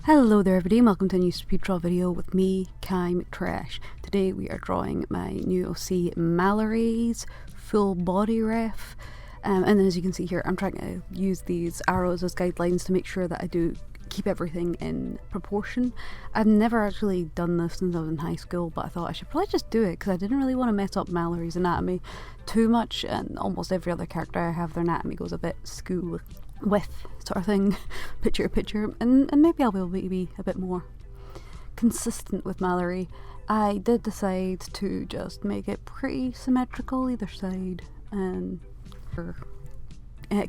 Hello there everybody, and welcome to a new speed draw video with me, Kai McTrash. Today we are drawing my new OC Malory's full body ref. And then as you can see here, I'm trying to use these arrows as guidelines to make sure that I do keep everything in proportion. I've never actually done this since I was in high school, but I thought I should probably just do it because I didn't really want to mess up Malory's anatomy too much, and almost every other character I have, their anatomy goes a bit school with sort of thing, picture to picture, and maybe I'll be able to be a bit more consistent with Malory. I did decide to just make it pretty symmetrical either side and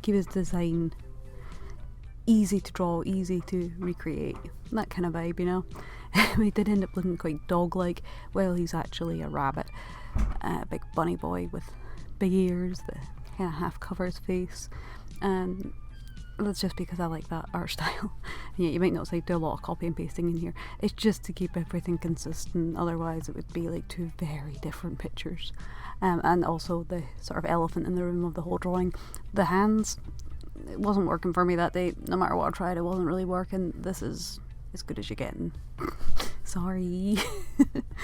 keep his design easy to draw, easy to recreate, that kind of vibe, you know. We did end up looking quite dog-like. Well, he's actually a rabbit, a big bunny boy with big ears that kind of half cover his face, and that's just because I like that art style. Yeah, you might notice I do a lot of copy and pasting in here. It's just to keep everything consistent, otherwise it would be like two very different pictures. And also the sort of elephant in the room of the whole drawing. The hands, it wasn't working for me that day. No matter what I tried, it wasn't really working. This is as good as you're getting. Sorry.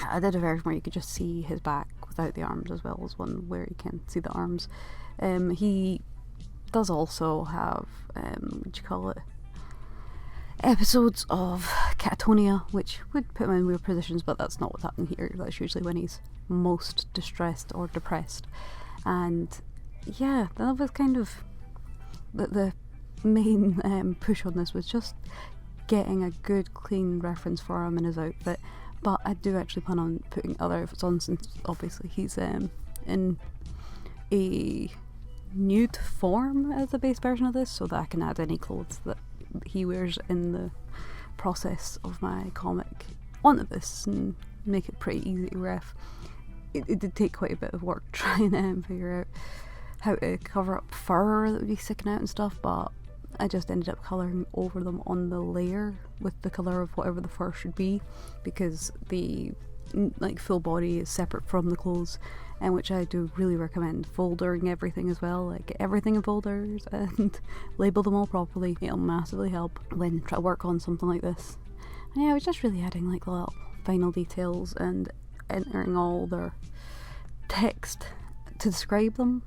I did a version where you could just see his back without the arms, as well as one where you can see the arms. He does also have, what do you call it, episodes of catatonia, which would put him in weird positions, but that's not what's happening here. That's usually when he's most distressed or depressed. And yeah, that was kind of the main push on this, was just getting a good clean reference for him in his outfit. But I do actually plan on putting other outfits on, since obviously he's in a nude form as the base version of this, so that I can add any clothes that he wears in the process of my comic onto this and make it pretty easy to ref. It did take quite a bit of work trying to figure out how to cover up fur that would be sticking out and stuff, but I just ended up colouring over them on the layer with the colour of whatever the fur should be, because the full body is separate from the clothes, and which I do really recommend foldering everything as well. Like, get everything in folders and label them all properly. It'll massively help when trying to work on something like this. And yeah, I was just really adding like little final details and entering all their text to describe them.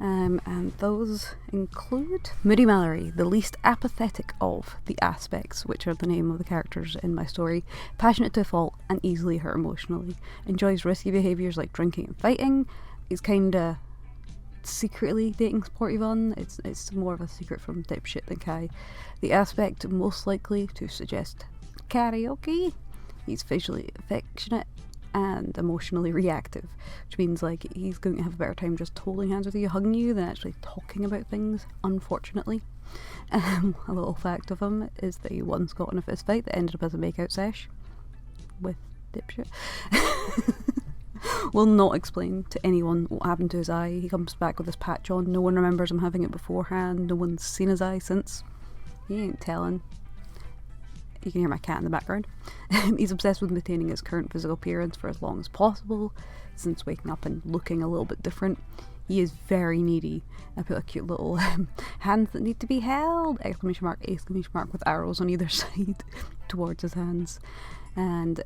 And those include Moody Malory, the least apathetic of the aspects, which are the name of the characters in my story, passionate to a fault and easily hurt emotionally, enjoys risky behaviours like drinking and fighting, is kinda secretly dating Sporty Von. It's more of a secret from Dipshit than Kai. The aspect most likely to suggest karaoke. He's visually affectionate and emotionally reactive, which means like he's going to have a better time just holding hands with you, hugging you, than actually talking about things, unfortunately. A little fact of him is that he once got in a fist fight that ended up as a makeout sesh with Dipshit. Will not explain to anyone what happened to his eye. He comes back with this patch on, no one remembers him having it beforehand, no one's seen his eye since. He ain't telling. You can hear my cat in the background. He's obsessed with maintaining his current physical appearance for as long as possible, since waking up and looking a little bit different. He is very needy. I put a cute little hands that need to be held! Exclamation mark, with arrows on either side towards his hands. And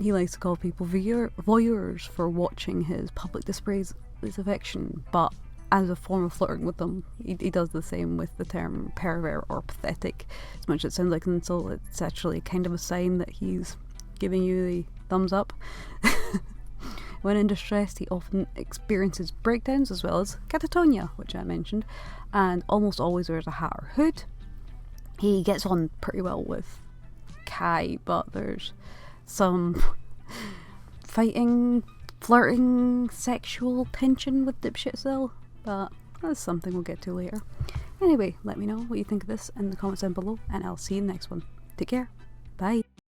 he likes to call people voyeurs for watching his public displays of his affection, but as a form of flirting with them, he does the same with the term pervert or pathetic. As much as it sounds like an insult, it's actually kind of a sign that he's giving you the thumbs up. When in distress, he often experiences breakdowns as well as catatonia, which I mentioned, and almost always wears a hat or hood. He gets on pretty well with Kai, but there's some fighting, flirting, sexual tension with Dipshit still. But that's something we'll get to later. Anyway, let me know what you think of this in the comments down below, and I'll see you in the next one. Take care. Bye.